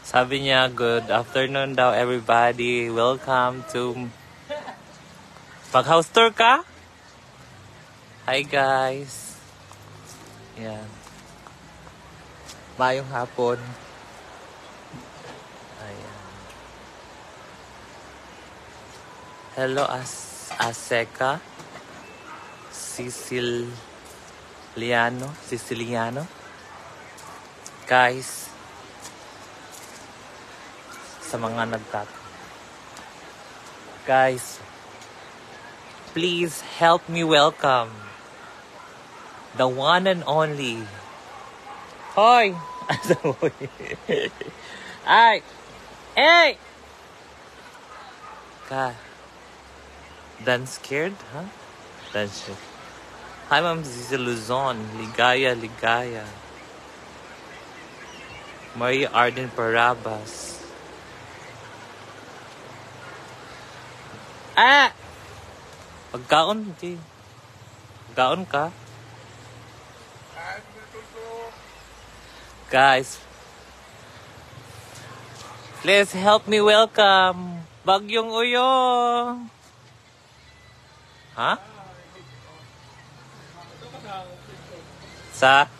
Sabi niya, good afternoon daw everybody. Welcome to... Mag-house tour ka? Hi guys. Yan. Mayong hapon. Ayan. Hello Aseka. Siciliano. Guys, sa mga guys, please help me welcome the one and only. Hoy! Ay! Hey! God. Done scared, huh? Done scared. Hi, Ma'am Zizi Luzon. Ligaya. Maria Arden Parabas. Ah! Pagkaon, di. Pagkaon ka. Guys, please help me welcome Bagyong Uyong. Ha? Sa?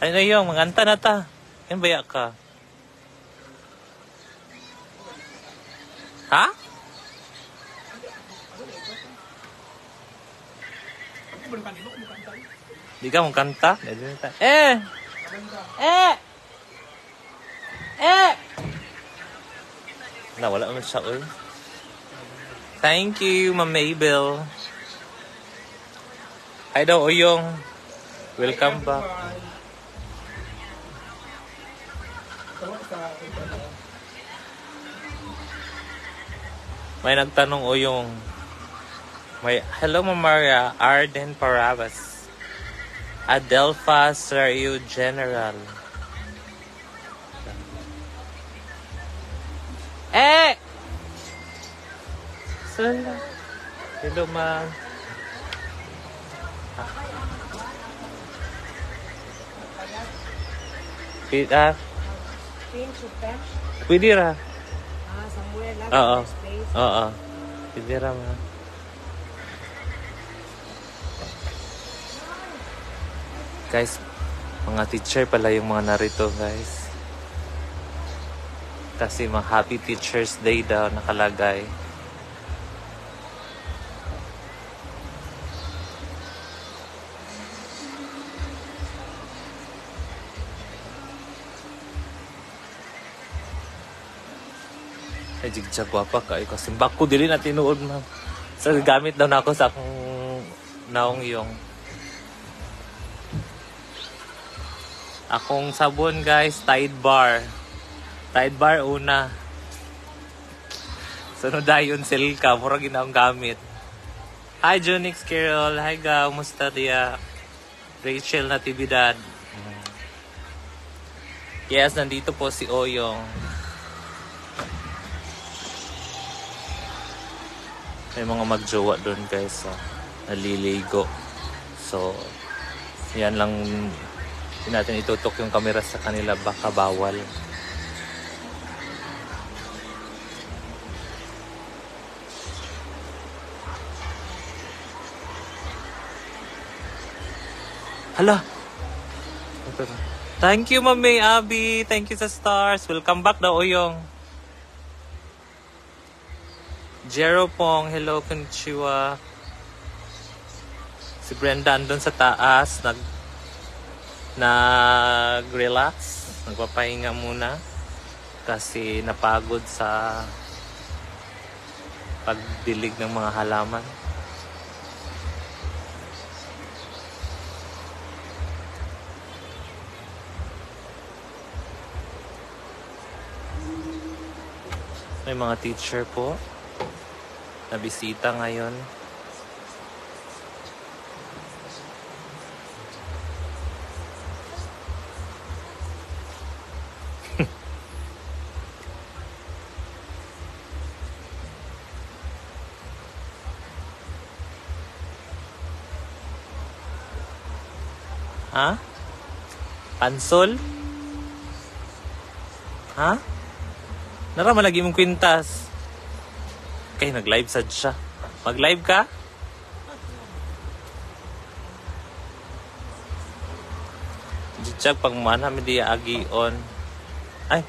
Ano yung manganta na ta? Yan baya ka? Ha? Di ka mong kanta? Wala naman siya, oy. Thank you, Ma'am Mabel. Hi daw, Uyong. Welcome back. May nagtanong, Uyong. Hello, Ma'am Maria. Arden Parabas. Adelpha Sarayu General. Hello, ma'am. Pwede ra. Somewhere lang. Oo. Pwede ra, ma'am. Guys, mga teacher pala yung mga narito, guys. Kasi mga Happy Teacher's Day daw nakalagay. Ay, jigja guwapa kayo. Kasi bako dili na tinuod, ma'am. So, gamit daw na ako sa akong naong yung akong sabon, guys, Tide Bar. Tide Bar una. Sunod dayon Silka, mura ginaong gamit. Hi Junix Carol, hi ga, musta dia? Rachel Natividad. Yes, nandito po si Oyong. May mga magjowa doon, guys, so, naliligo. So, yan lang. Hindi natin itutok yung camera sa kanila, baka bawal. Hala! Thank you, Ma'am May Abby. Thank you sa stars. Welcome back daw, Oyong. Jero Pong, hello, konnichiwa. Si Brenda andun sa taas, nag-relax, nagpapahinga muna kasi napagod sa pagdilig ng mga halaman. May mga teacher po na bisita ngayon. Ha? Pansol? Ha? Naraman lagi mong kwintas. Kaya nag-live sad siya. Mag-live ka? Diyan pang mana mi di agion. Ay.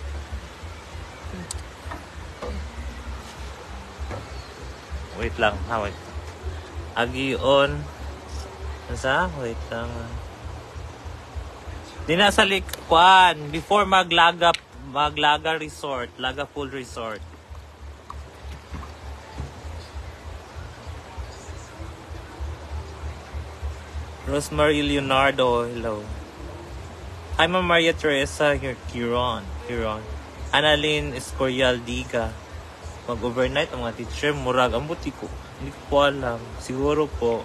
Wait lang, ha, wait. Agion. Nasa? Wait lang. Di na sa Likwan. Before Maglaga Resort. Laga Pool Resort. Rosemary Leonardo. Hello. Hi, Ma'am Maria Teresa. Here, Kiron. Annalyn Escorial Diga. Mag-overnight ang mga teacher. Murag. Ang buti ko. Hindi ko po alam. Siguro po.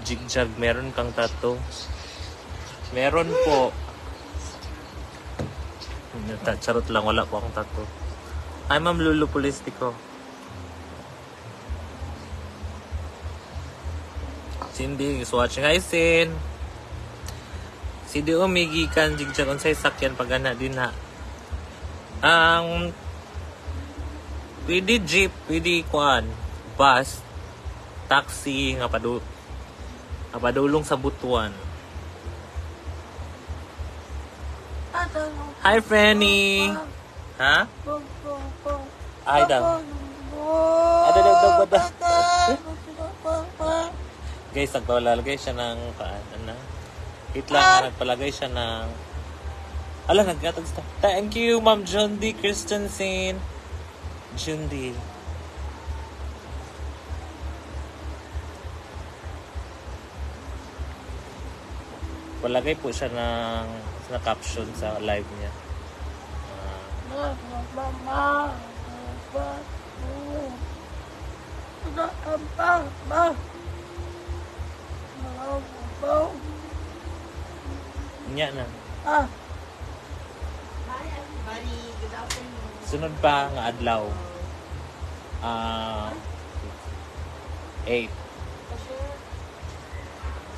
Jigjag. Meron kang tattoo. Meron po. Charot lang. Wala po akong tattoo. Hi, Ma'am Lulu Polistico. Cindy is watching. Hi, Sin. Si Dio Migi kan jigjag unsay sakyan pagana din ha. Pwede jeep, pwede kuan, bus, taxi nga padulong sa Butuan. Hi, Franny. Ha? Ay daw. Guys, nagpalagay siya ng Wait lang, nagpalagay siya ng... Ala, nagkatag sa... Thank you, Ma'am Jundi Christensen. Jundi. Palagay po siya ng caption sa live niya. Nya na. Hi everybody, good afternoon. Sunod pa nga adlaw. 8.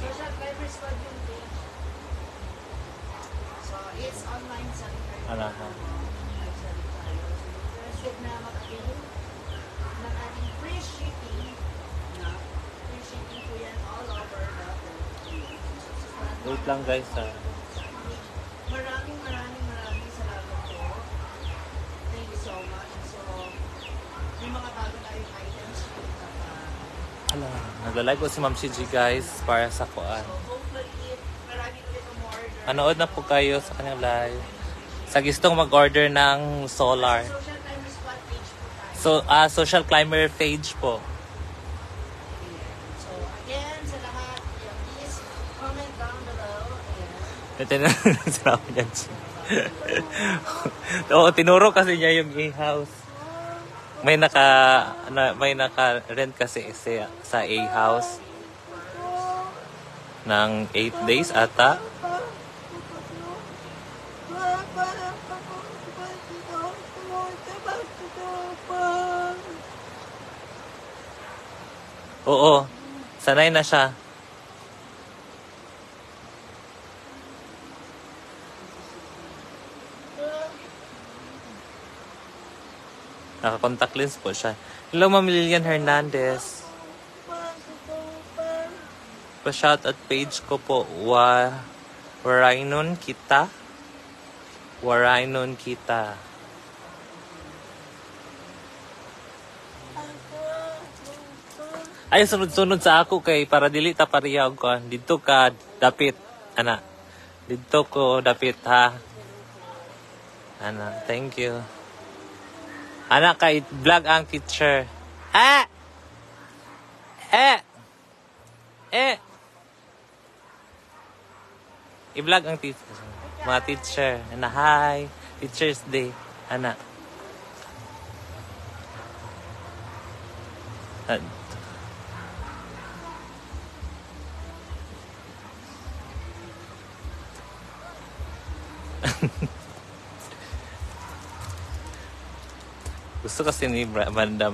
Social Climber Squad yung page. So, it's online selling right Ano now. ha? Live selling tayo. So, interested na makabili ng ating free shipping. Free shipping po yan all over the Philippines. Wait lang guys ha. Maraming salamat po. Thank you so much. So, may mga bago tayong items. Ala, nagla-live po si Ma'am CG guys para sa kuan. So, hopefully, marami ulit umorder. Manood na po kayo sa kanyang live. Sa gustong mag-order ng solar. Social Climber Squad page po tayo. Social Climber page po. So, again, sa lahat, please comment down below. Ito na sinabi niya. Oo, tinuro kasi niya yung A-house. May naka-rent kasi sa A-house ng 8 days ata. Oo, sanay na siya. Naka-contact lens po siya. Hello, Ma'am Lilian Hernandez. Pa-shout at page ko po. Warainon kita. Warainon kita. Ay, sunod-sunod sa ako kay para dili ta pariyaw ko. Dito ka dapit, ana. Dito ko dapit ha. Ana, thank you. Ana kay vlog ang teacher. I-vlog ang teacher. Mga teacher. Ana, hi. Teacher's Day. Ana. Gusto kasi ni Banda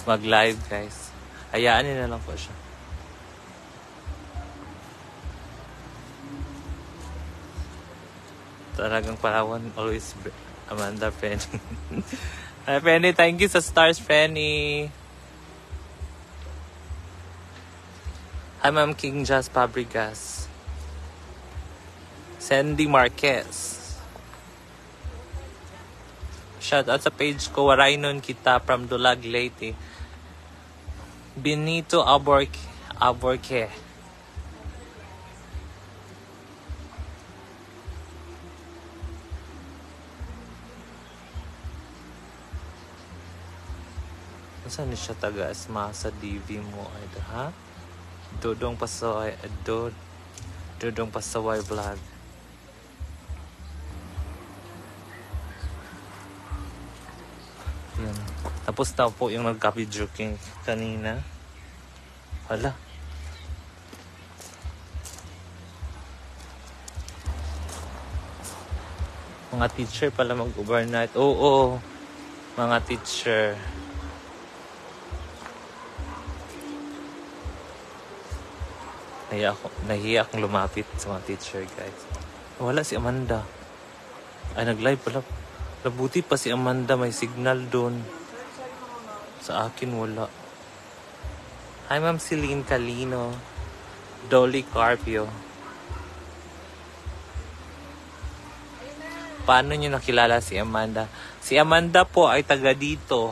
mag-live guys. Hayaan niyo na lang po siya. Talagang Palawan, always Amanda Penny. Hi, Penny. Thank you sa stars, Penny. Hi, Ma'am King Jazz Fabregas. Sandy Marquez. Shout out sa page ko, waray nun kita from Dulag, Leyte. Benito Alborque. Saan ni siya taga-asma sa DV mo? Ay, ha? Dodong Pasaway. Dodong Pasaway vlog. Yan. Tapos na po yung nagka-video kanina. Hala. Mga teacher pala mag-overnight. Oo. Mga teacher. Nahiya akong lumapit sa mga teacher, guys. Wala si Amanda. Ay, nag-live pala. Nabuti pa si Amanda, may signal doon. Sa akin, wala. Hi, Ma'am Celine Calino. Dolly Carpio. Paano nyo nakilala si Amanda? Si Amanda po ay taga dito.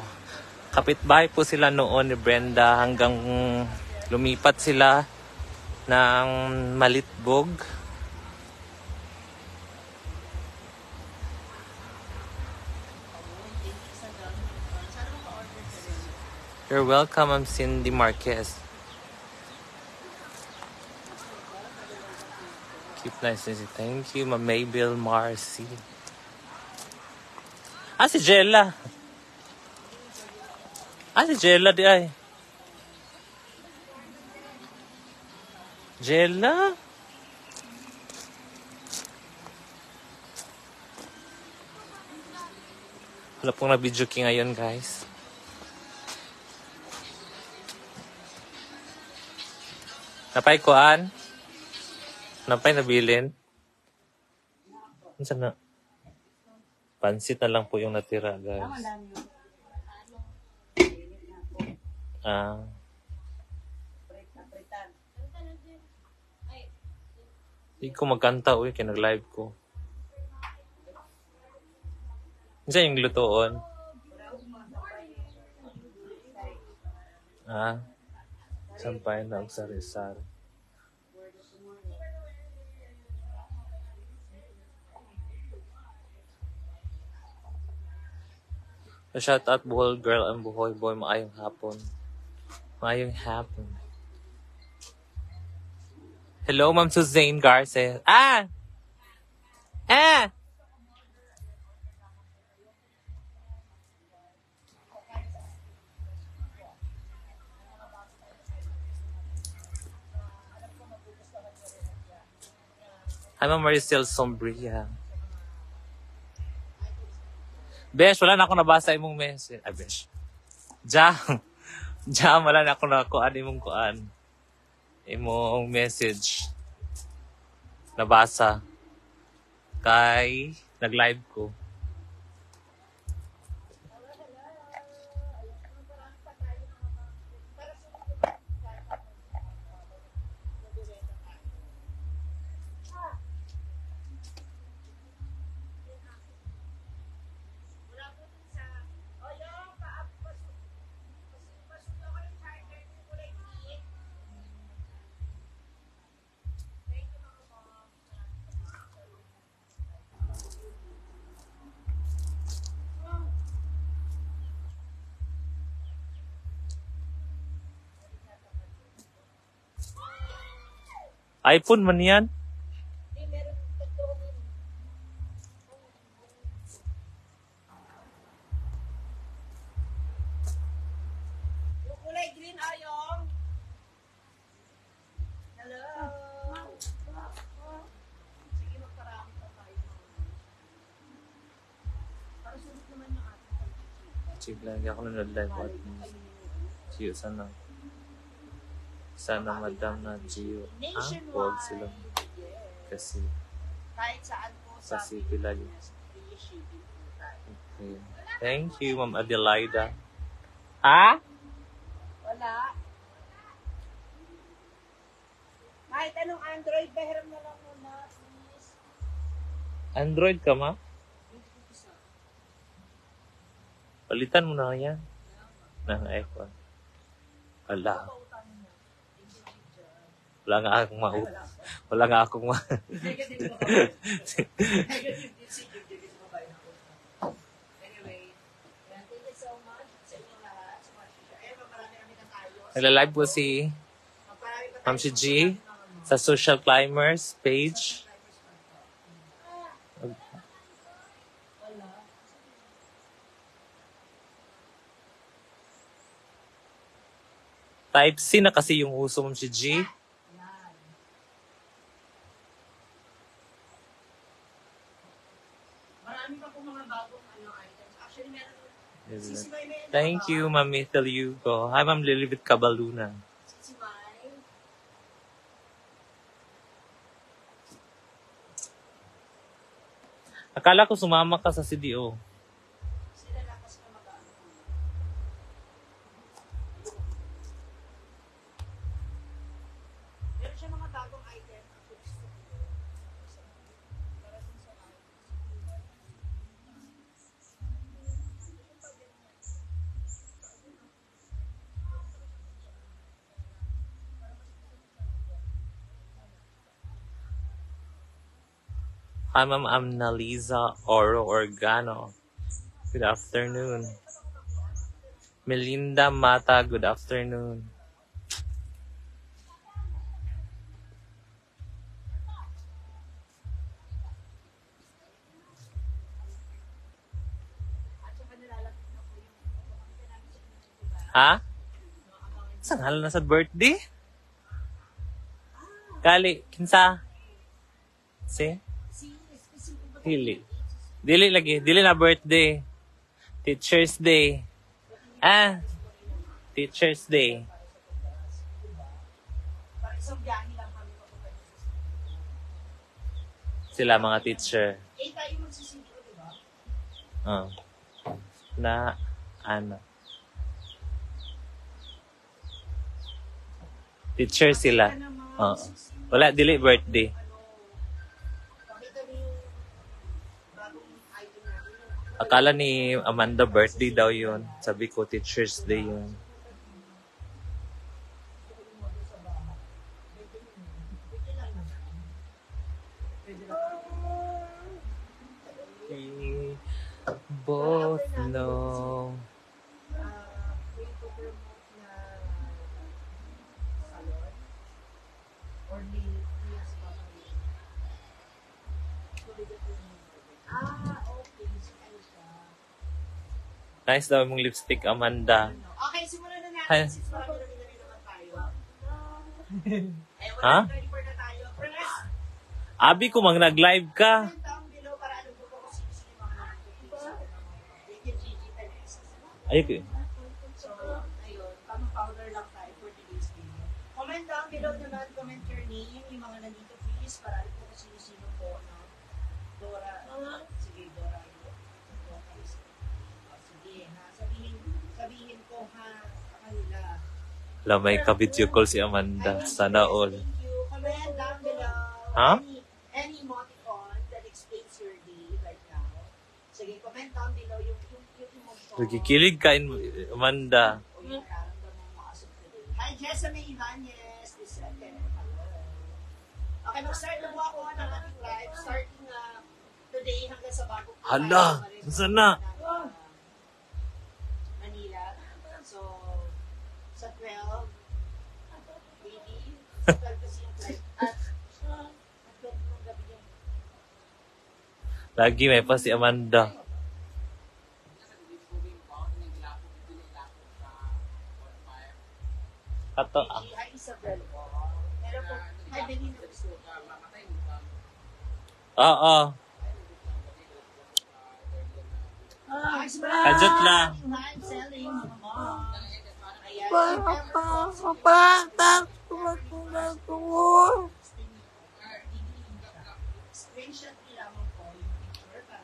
Kapitbahay po sila noon ni Brenda hanggang lumipat sila ng Malitbog. You're welcome, I'm Cindy Marquez. Keep nice and easy. Thank you, Ma'am Mabel Marcy. Si Jella. Si Jella di ay. Jella? Wala pong na-video ki ngayon, guys. Napay kuan? Napay nabilin? Saan na? Pansit na lang po yung natira, guys. Hindi ko magkanta, uy, kinag-live ko. Saan yung lutoon? Sampay na og sari-sari. Shout out Bohol Girl and Bohol Boy, maayong hapon. Maayong hapon. Hello, Ma'am Suzanne Garces. Hi, Ma'am Maricel Sombria. Besh, wala na ako nabasa imong message. Besh. Jam, wala na ako nakuan imong kuan. Imong message. Nabasa. Kay nag-live ko. iPhone man yan? Yung kulay green ayong. Hello. Sige, magparami pa tayo. Para sunod naman yung ating Chig lang, ako na nag-live at Gio, sana. Sana madam na Gio. Huwag sila. Kasi kahit saan po Sa City Light. Free shipping po tayo. Okay. Thank you, Ma'am Adelaida. Ha? Wala. Kahit anong Android, bahiram na lang muna, please. Android ka, ma? Palitan mo na yan. Ng iPhone. Ala. Wala nga akong Wala nga akong Negative mo ba? Negative din si Jig mo ba? Anyway, thank you so much sa inyo lahat. Marami na tayo. Nagla-live po si Ma'am si G sa Social Climbers page. Type C na kasi yung uso Ma'am si G. Marami pa po mga bagong items. Actually, meron. Thank you, Ma'am Ethel Hugo. Hi, Ma'am Lilibet Cabaluna. Si May. Akala ko sumama ka sa CDO. Sila lang kasi na mag-ano. Meron siya mga bagong item. Hi, Ma'am Amnaliza Oro Organo. Good afternoon. Melinda Mata, good afternoon. Ha? Saan hal na sa birthday? Kali, kinsa? Si? Dili. Dili lagi. Dili na birthday. Teacher's Day. Ah. Teacher's Day. Sila mga teacher. Tayo magsisindi, di ba? Na, ano. Teacher sila. Wala, dili birthday. Akala ni Amanda birthday daw yun. Sabi ko, Teacher's Day yun. We both know. Nice daw mong lipstick, Amanda. Okay, simulan na Hi. natin. Since marami na naman tayo. Ha? 34 na tayo. Press! Abi ko mang nag-live ka. Comment down below para alam ko kung sino yung mga nandito. Thank you, Gigi Teresa. Ay, So, ayun. Tamang powder lang tayo for today's video. Comment down below naman. Comment your name. Yung mga nandito, please. Para alam ko kung sino-sino po. No? Dora. Sige, Dora. Sige, ha? Sabihin ko, ha? Sa kanila. Wala, may ka-video call si Amanda. Sana all. Thank you. Comment down below. Ha? Any emoticon that explains your day right now. Sige, comment down below yung emotion. Nagkikilig ka, Amanda. O yung nararamdaman mo as of today. Hi, Jessamy Ibanez. This second. Hello. Okay, mag-start na po ako ng ating live. Starting today hanggang sa bago. Hala, saan na? Manila. So, sa 12, maybe, sa 12 kasi yung flight. At 12 ng gabi yung Lagi may pa si Amanda. Kato, Hi, Isabel po. Pero po, hi, Benino. oo. Kajot lang. Hi, selling, mga mom. Ayan. Screenshot nyo lamang po yung picture para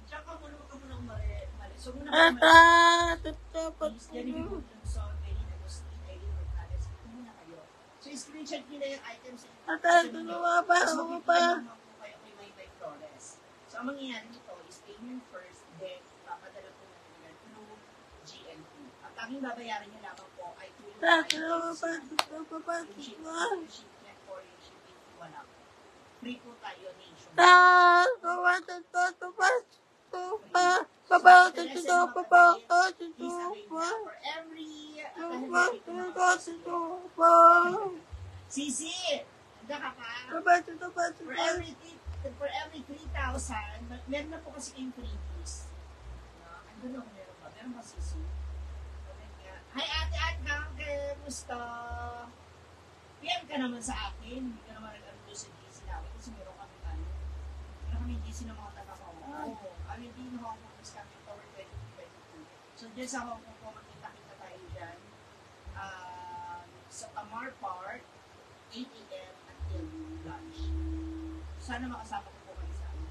Diyan ka muna mali. So, muna please, yan yung so, very Agustin, Eileen Morales. Ito muna kayo. So, screenshot nyo na yung items sa tapos makikita naman po kayo kay Maybay Flores. So, ang mangyayari nito is payment first, then papadala po natin agad through GLP. Ang tanging babayaran nyo lamang po ay through yung shipment or yung shipping fee, wala po. Free po tayo nation. Sisi, handa ka pa? For every 3,000, meron na po kasi kayong freebies. Andun ako, meron ba? Meron ba sisi? Hi ate Angang, kamusta? PM ka naman sa akin. Hindi ka naman nag-ano sa GC namin kasi meron kami tayo. Meron kami GC ng mga taga-Hong Kong. Kami din Hong Kong is coming toward 2022. So dyan sa Hong Kong po, magkita-kita tayo dyan. Sa Tamar Park, 8 a.m. until lunch. Sana makasama ko po kayo sa amin.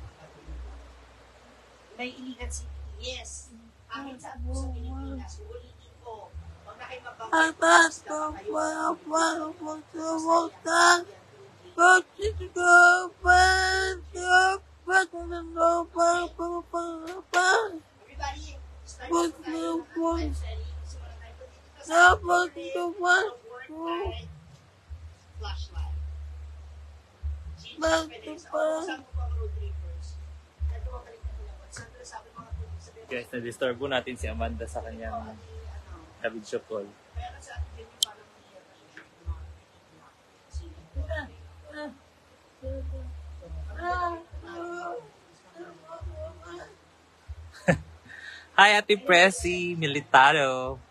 May Iligan City. Yes. Akin sa Pilipinas. Ulitin ko. Huwag na kayo Everybody, start with flashlight. Guys, na-disturbo natin si Amanda sa kanyang ka-video call. Hi, Ate Presi Militaro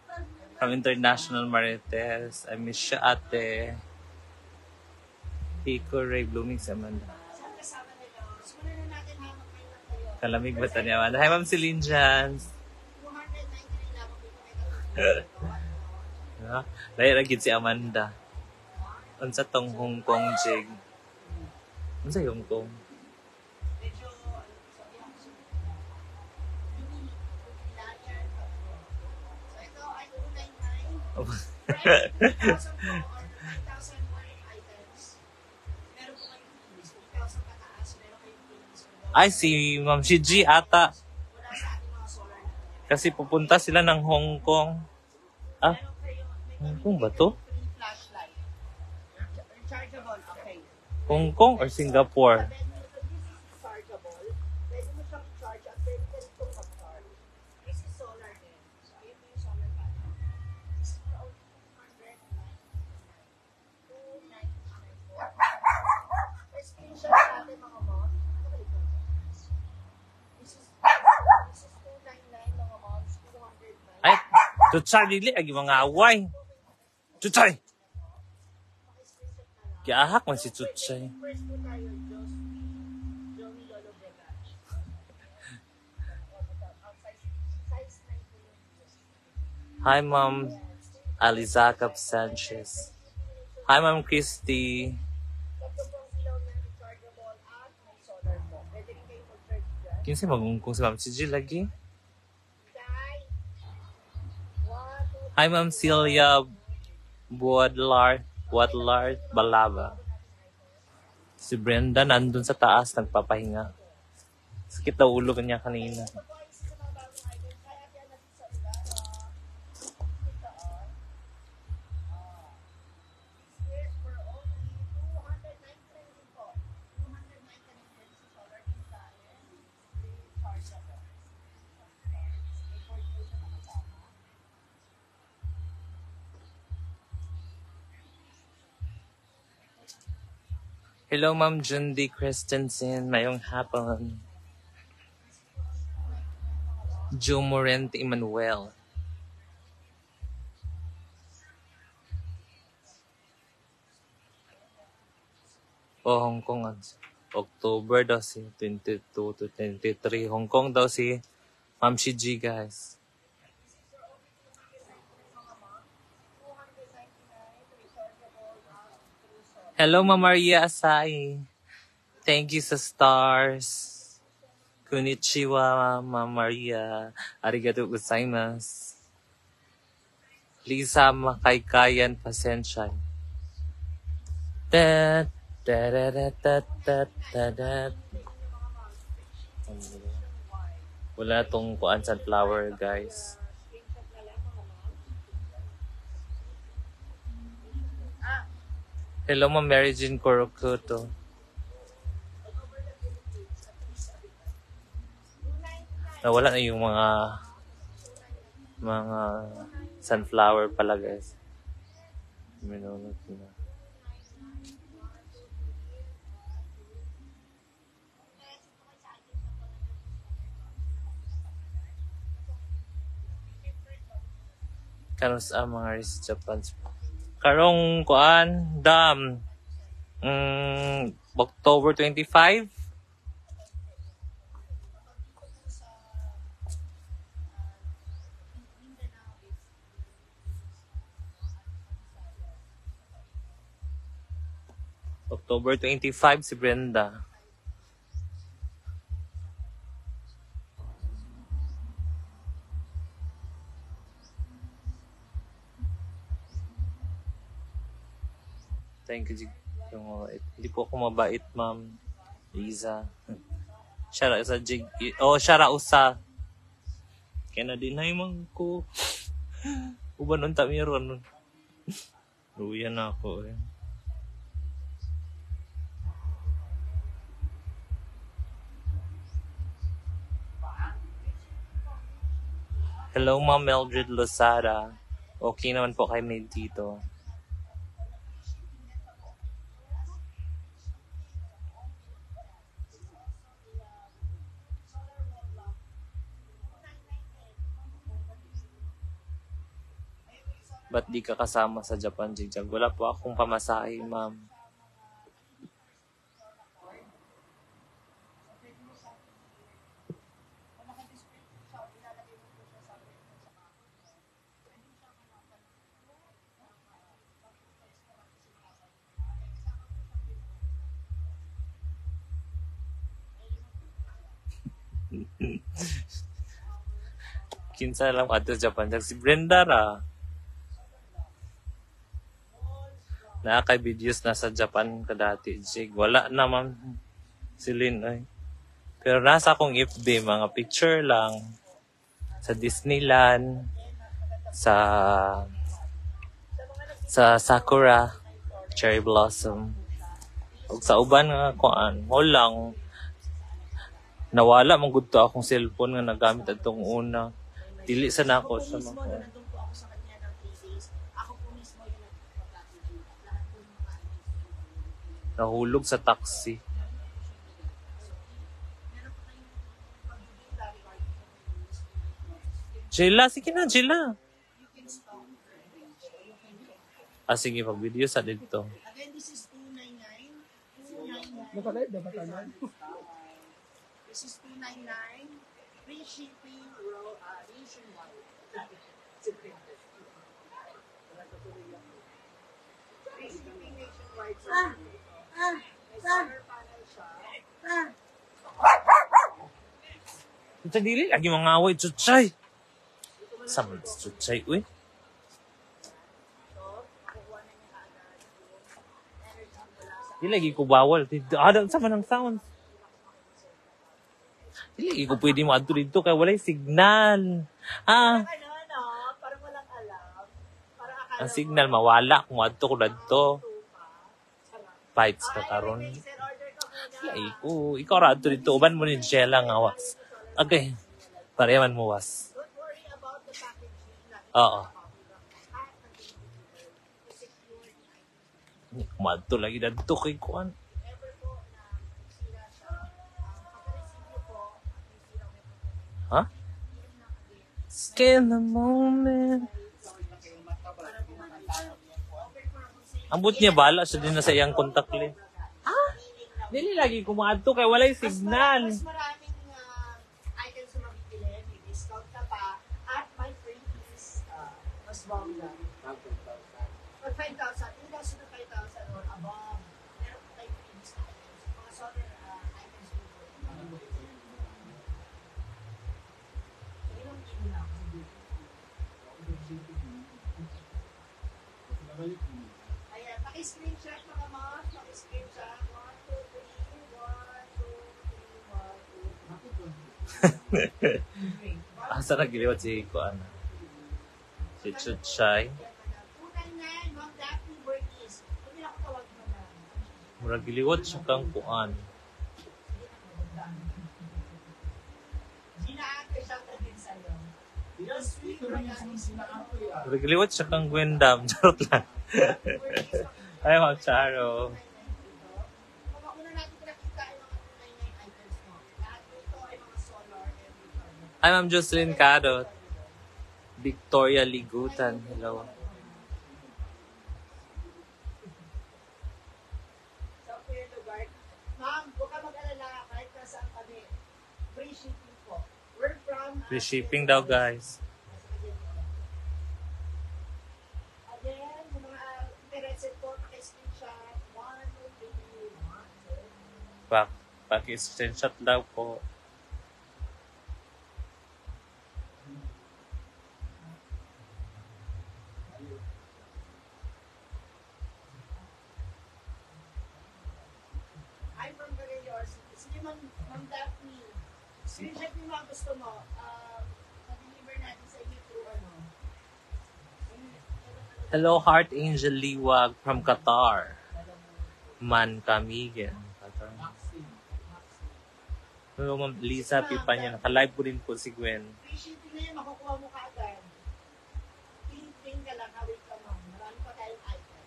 from International Marites. I miss you, Ate. Pico Ray Blooming si Amanda. Kalamig ba ito ni Amanda? Hi, Ma'am Celine Jans. Lahiragid si Amanda. Unsa tong Hong Kong jig? Unsa Hong Kong? Ay, si Ma'am Shiji ata. Kasi pupunta sila ng Hong Kong. Ah, Hong Kong ba to? Hong Kong or Singapore? Ay, Chuchay, dili, agi mga away. Chuchay! Kiahak man si Chuchay. Hi, Ma'am Alizakap Sanchez. Hi, Ma'am Christy. Kinsa magungkong si Ma'am Chiji lagi? Hi, Ma'am Celia Buadlard Balaba. Si Brenda nandun sa taas, nagpapahinga. Sakit daw ulo niya kanina. Hello, Ma'am Jundi Christensen. Mayong hapon. Joe Morente Emmanuel. Hong Kong. October daw si 22 to 23. Hong Kong daw si Ma'am Shiji, guys. Hello, Ma Maria Asai. Thank you sa stars. Konnichiwa, Ma Maria. Arigatou gozaimasu. Lisa Makaykayan, pasensya. Da, da, da, da, da, da, da, da. Wala tong kuan sunflower, guys. Hello, Ma'am Mary Jean Corocuto. Nawala na yung mga sunflower pala, guys. Minunod na. Karon sa mga ris Japan. Karong kuan dam October 25. October 25 si Brenda. Thank you. Hindi po ako mabait, Ma'am Liza. Shara sa jig. Oh, shara usa. Kaya na din ay man ko. Uban unta meron. Luyan na ako eh. Hello, Ma'am Mildred Losada. Okay naman po kay Maid dito. Ba't di ka kasama sa Japan, Jigjag? Wala po akong pamasahe, ma'am. Kinsa lang ato sa Japan, Jigjag. Si Brenda ra. Nakakay videos na sa Japan kadati, Jig. Wala na, ma'am. Silin, ay. Pero nasa akong FB, mga picture lang. Sa Disneyland. Sa Sakura. Cherry Blossom. Ug sa uban nga kuan, lang. Nawala mong gudto akong cellphone nga nagamit atong una. Dili sa nako sa mga. Nandun po ako sa kanya ng 3 days. Ako po mismo yung nagpapakagin. Lahat po yung mga Nahulog sa taxi. Jela, sige na, Jela. Sige, pag-video sa dito. Again, this is 299. Nakalive na ba tayo? This is 299. Free shipping nationwide. Free shipping nationwide. May solar panel siya. Sa dili, lagi mga away, chuchay. Sama chuchay, uy. Di lagi ko bawal. Ada sa manang sound. Di lagi ko pwede mo dito kaya walay signal. Parang parang walang alam. Parang akala Ang signal mawala kung adto ko dadto. Fights ka karon. sir, order ka muna. Ay ko, ikaw ra adto dito uban mo ni Jella nga was. Okay. Pareman mo was. Don't worry about the packaging. Oo. Kumadto lagi dadto kay kuan. Ever po na sira siya, pag-receive niyo po, sira may po. Ha? Scan the moment. Ambot niya bala siya din na sa iyang contact list. Dili lagi kumadto kay walay signal. Mas maraming items na mabibili, may discount ka pa, at may free fees, mas bongga. Pag 5,000, 2,000 to 5,000 or above. Asa na giliwat si Kuan? Si Chuchay. 299, Ma'am Daphne Burgess. Hindi na ako tawag mo na. Murag giliwat siya kang Kuan. Sinaate siya ka din sa'yo. Yung sweet Burgess. Murag giliwat siya kang Gwendam. Charot lang. Ay, Ma'am Charo. Kung una natin pinakita ay mga 299 items mo. Lahat po ito ay mga solar every time. Hi, Ma'am Jocelyn Cadot. Victoria Ligutan. Hello. Sa Kuya Lugar. Ma'am, huwag ka mag-alala kahit nasaan kami. Free shipping po. We're from... Free shipping daw, guys. Again, yung mga interested po, paki-screenshot. 1, 2, 3, 1, 2. Paki-screenshot daw po. I'm from Cagayor City. Sige, Ma'am Daphne. Screenshot mo mga gusto mo. Ma-deliver natin sa inyo through ano. Hello, Heart Angel Liwag from Qatar. Man Kamigan. Qatar. Hello, Ma'am Lisa Pipanya. Naka-live po din po si Gwen. Free shipping na yun, makukuha mo kaagad. Ping-ping ka lang, hawik ka ma'am. Marami pa tayong item.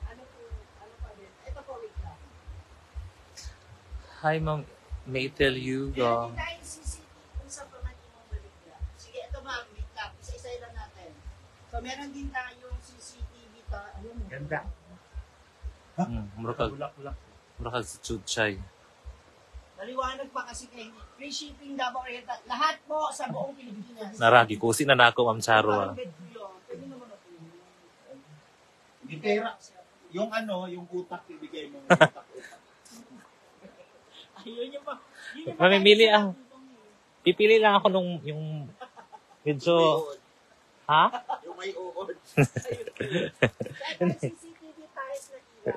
Ano pa din? Ito po, wait lang. Hi, Ma'am Maytel Hugo. Meron din tayong CCTV kung saan pa man yung baligya. Sige, ito ma'am, wait lang. Isa-isa lang natin. So, meron din tayong CCTV ta. Ayun mo. Ganda. Murakag si Chuchay. Maliwanag pa kasi kay free shipping Davao Oriental. Lahat po sa buong Pilipinas. Naragi, kusi na nako, Ma'am Charo. Parang bed ko yun. Pwede naman ako yun. Hindi pera. Yung yung utak, ibigay mo. Utak. Ayun yung pa. Mamimili ah. Pipili lang ako nung yung medyo... Ha? Yung may uod. CCTV tayo na ilaw.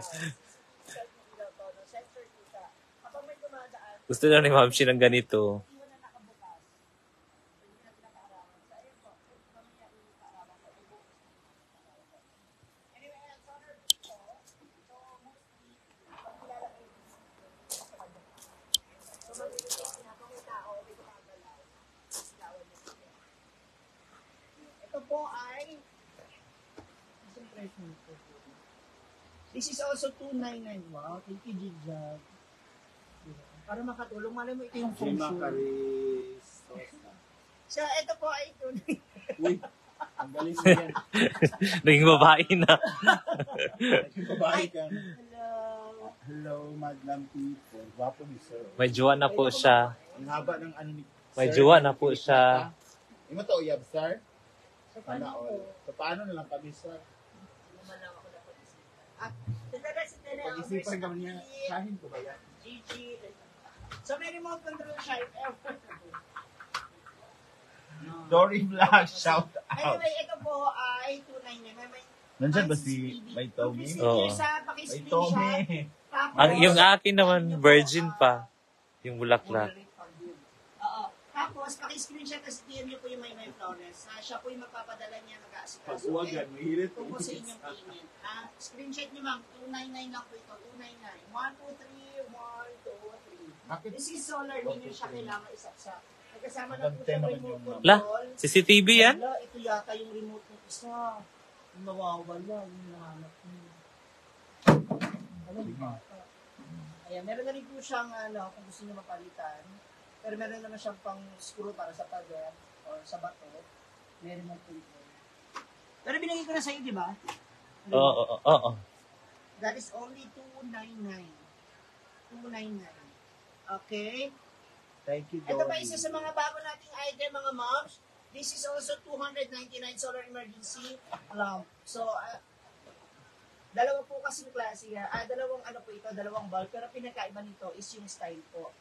Sensor kita. Kapag may dumadaan, Gusto na ni Ma'am Shi ng ganito. hindi mo na nakabukas. Hindi na pinakaarawan. So, ayun po. Mamaya pinakaarawan ko. Anyway, ang solar dito, so mostly, pag nilalagay dito, sa kanya. So, mag-i-take na kung may tao, may gumagalaw. Sigawan niya siya. Ito po ay, isang price nito. This is also 299. Wow, thank you, Jigjag. Para makatulong, malay mo ito yung feng Lima shui. karis. So, ito po ay 299. Uy, ang galing mo yan. Naging babae na. Yung babae ka. Hello. Hello, madam people. Wapo ni sir. May jowa na po siya. Ang haba ng ni May sir, jowa na po siya. Yung mo to, uyab, sir? So, paano Sana ko? all. So, paano na lang kami, sir? Naman lang ako na pag-isipan. Tara, si Tere. Pag-isipan kami niya, kahin ko ba yan? Gigi. So, may remote control siya. If ever. Dory Vlog, shout out. Anyway, ito po ay 299. May Nandyan ba si May Tommy? Oo. Sa May paki-screenshot. Tommy. Tapos, Yung akin naman, virgin pa. Yung bulaklak. Oo. Tapos, paki-screenshot kasi DM niyo po yung May Flores. Siya po yung magpapadala niya, mag-aasikaso. Pag-uwagan, mahirit. Ito po sa inyong payment. Screenshot niyo ma'am, 299 lang po ito. 299. 1, 2, 3. 1, 2, 3. Bakit? This is solar, hindi niyo siya kailangan isaksak. Nagkasama na po Ganda siya naman remote yung control. La, CCTV yan? Wala, ito yata yung remote ng isa. Yung nawawala, yung nahanap niyo. Alam mo? Ayan, meron na rin po siyang, kung gusto niyo mapalitan. Pero meron naman siyang pang screw para sa pader or sa bato. Meron mo po ito. Pero binigay ko na sa'yo, di ba? Oo. That is only 299. 299. Okay? Thank you, Ito Dory. pa isa sa mga bago nating item, mga moms. This is also 299 solar emergency lamp. So, dalawa po kasi kasing klase yan. Dalawang ano po ito, dalawang bulb. Pero pinagkaiba nito is yung style po.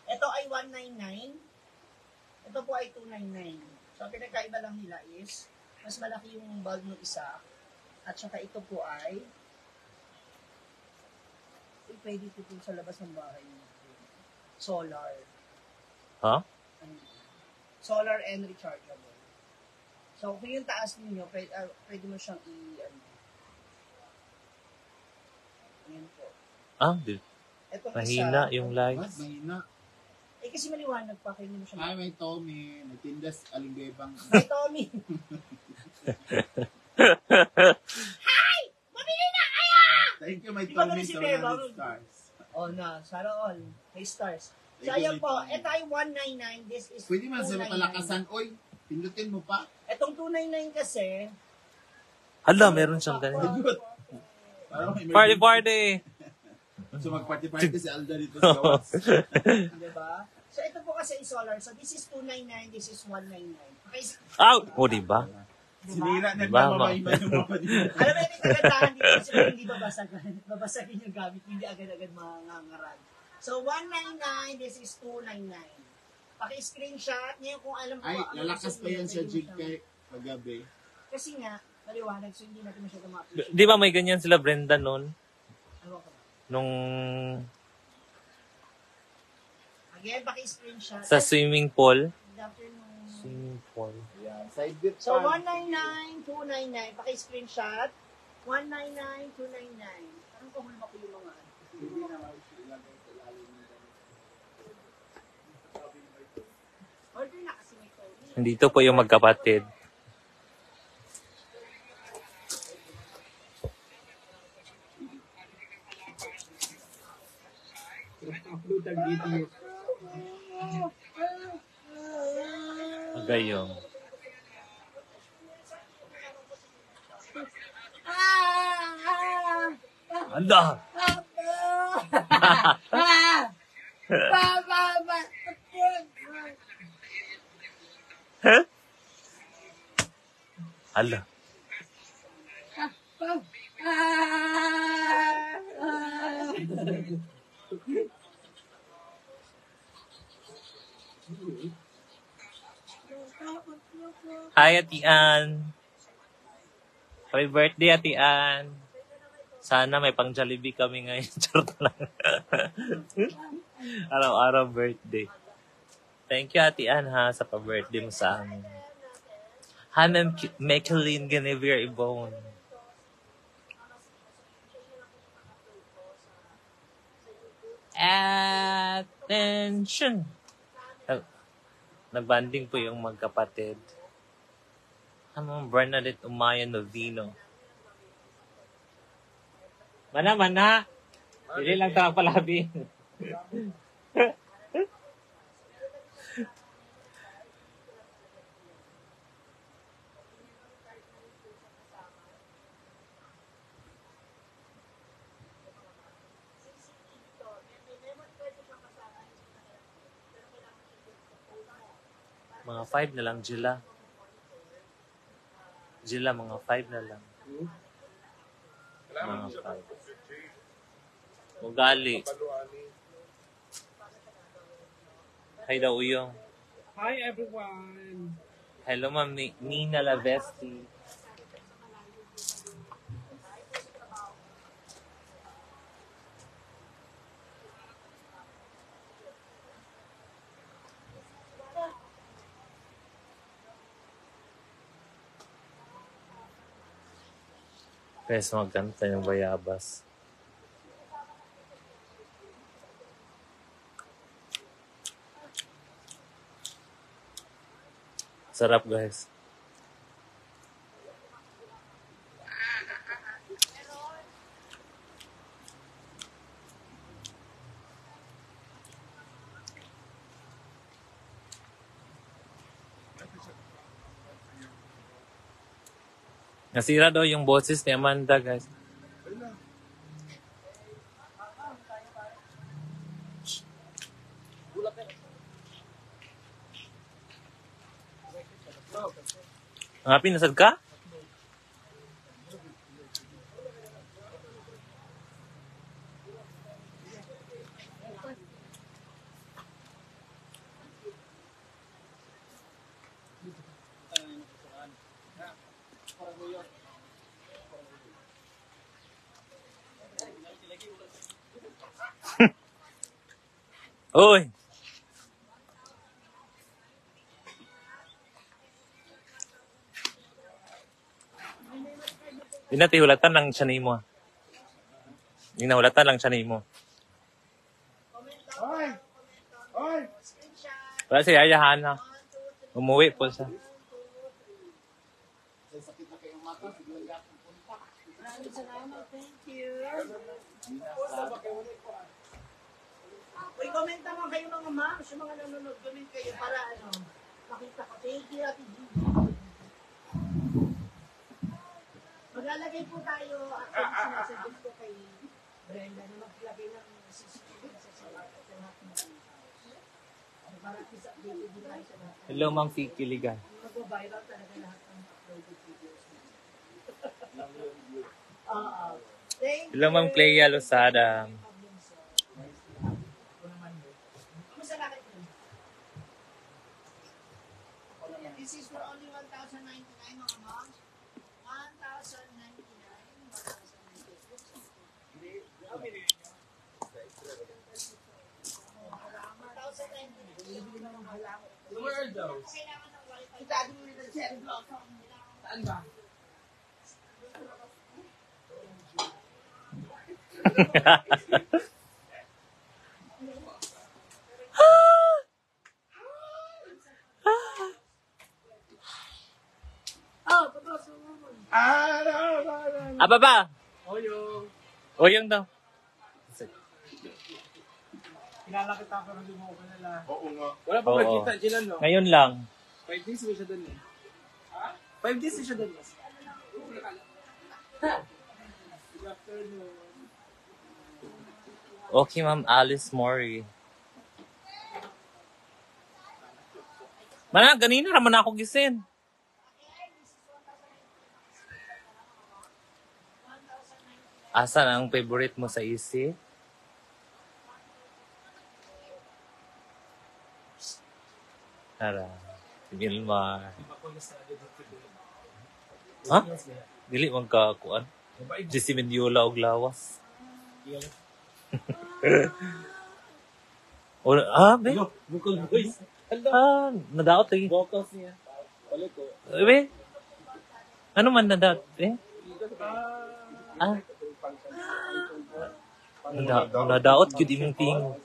Ito ay 199. Ito po ay 299. So, ang pinagkaiba lang nila is, mas malaki yung bulb ng isa. At saka ito po ay, pwede ito po sa labas ng bahay. Solar. Ha? Solar and rechargeable. So, kung yung taas ninyo, pwede mo siyang Ayan po. Etong Mahina isa, yung What? lights. Mahina. kasi maliwanag pa, kaya hindi mo siya Ay, may Tommy. Nagtindas alingbebang. Hi, Tommy! Mabili na kaya! Thank you, may Di ba Tommy. ganun si sa Beba? 100 stars. Oh, na. Sana all. May stars. So, Thank you, ayan may po. Tommy. Ito ay 199. This is Pwede man sa 299. palakasan. Oy, pindutin mo pa. Itong 299 kasi, Hala, meron siyang ganyan. Parang may Party, emergency. party! So magparty-party si Alda dito sa gawas. di ba? So, ito po kasi is solar. So, this is 299. This is 199. Okay, Ow! O, diba? Sinira na Diba, nagmamaiman yung mga dito. alam mo yung kagandahan dito kasi hindi babasagin. Babasagin yung gamit, hindi agad-agad mangangaran. So, 199, this is 299. Paki-screenshot niyo kung alam ko. Ay, ano lalakas gusto pa niyo, yan sa pwede mo jig siyang- kay kagabi. Kasi nga, maliwanag, so hindi natin masyadong ma-appreciate. Di ba may ganyan sila Brenda noon? Ano ko ba? Nung Again, paki-screenshot. sa swimming pool. Good afternoon. Swimming pool. Yeah, side bit So, pa. 199, 299. Paki-screenshot. 199, 299. Parang pahulma ko yung mga ano. Hindi na ilagay sa lalim ng ganito. Order na kasi may Tony. Nandito po yung magkapatid. Magayong. Anda! Ala. Hi, Ate Ann. Happy birthday, Ate Ann. Sana may pang Jollibee kami ngayon. Charot lang. Araw-araw birthday. Thank you, Ate Ann, ha, sa pa-birthday mo sa amin. Hanem Mekelin Ganevere Ibon. Attention! Nagbanding po yung magkapatid. Bernadette Umaya Novino. Mana. Dili lang tawag palabi. Mga 5 na lang, Gila. Gila, mga 5 na lang. Mga 5. Ugali. Hi daw, Uyong. Hi everyone. Hello, Ma'am Nina Lavesti. Pwes magkanta yung bayabas. Sarap, guys. Nasira daw yung boses ni Amanda, guys. Ang happy, nasad ka? Uy! Hinatihulatan lang siya ni mo. Hinahulatan lang siya ni mo. Oy! Oy! Wala siya yayahan ha. Umuwi po siya. Sakit na kayong mata, biglang yakong punta. Maraming salamat. Thank you. Uy, comment naman kayo mga ma'am. Sa mga nanonood, comment kayo para makita ko. Thank you, Ate Gigi. Maglalagay po tayo at sinasagot ko kay Brenda na maglagay ng CCTV sa salat at lahat ng para isa updated din tayo sa lahat. Hello, Ma'am Vicky Ligan. Mag-viral talaga lahat ng uploaded videos. Thank you. Hello, Ma'am Clea Losada. Kumusta na kayo? This is for only 1,099 mga moms. 1,099. 1,099. Where are those? Kailangan ng wifi. Saan ba? Oh, papasok mo. Aba ba? Oyo. O yung daw. Kilala kita pero hindi mo ko kilala. Oo nga. Wala pa Oo. magkita sila, no? Ngayon lang. 5 days ba siya doon eh? 5 days na siya doon. Good afternoon. Okay, Ma'am Alice Mori. Mana, ganina naman ako gisin. Asan ang favorite mo sa isi? Tara, Gilmar. Ha? Dili man ka kuan. Jesse Mendiola og lawas. O, be? Bukol boys. Nadaot lagi. Vocals niya. Wala ko. Be? Ano man nadaot, eh? Nadaot yun imong tingo.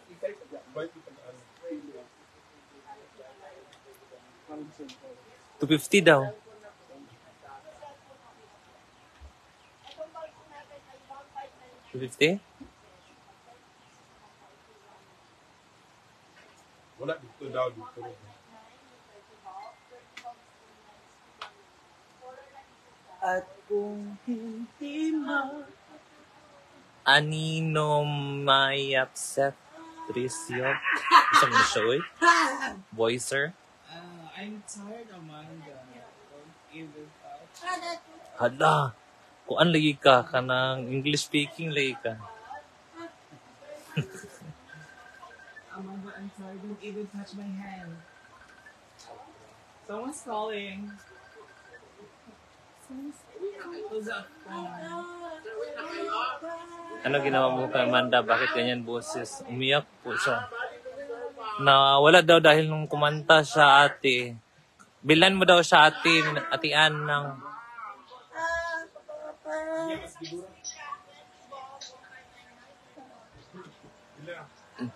250 daw. $250? Wala dito daw dito. At kung hindi mo Anino may upset Tricio. Isang mo siya, uy. Voicer. I'm tired, Amanda. Don't even out. Hala. Kuan lagi ka. Kanang English speaking lagi ka. Amanda, I'm tired. Don't even touch my hand. Someone's calling. Who's that phone? Ano ginawa mo kay Amanda? Bakit ganyan boses? Umiyak po siya. Wala daw dahil nung kumanta siya ate. Bilan mo daw siya ate. Atian ng...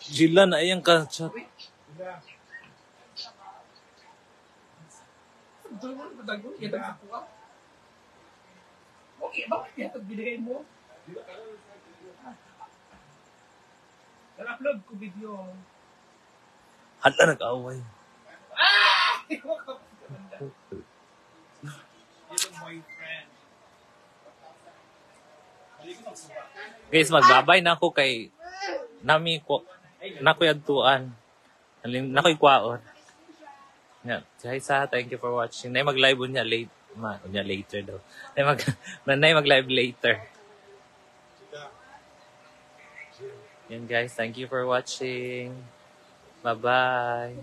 Jilan, ayang ka chat. Okay, bakit kaya ito binigay mo? Na-upload ko video. Hala, nag-away. You're the boyfriend. Guys, magbabay na ako kay nami ko nakuyadtuan. Nakoy kwaon. Yeah. Sa thank you for watching. Nay mag-live niya late. Niya later daw. Nay mag-live later. Yan guys, thank you for watching. Bye-bye.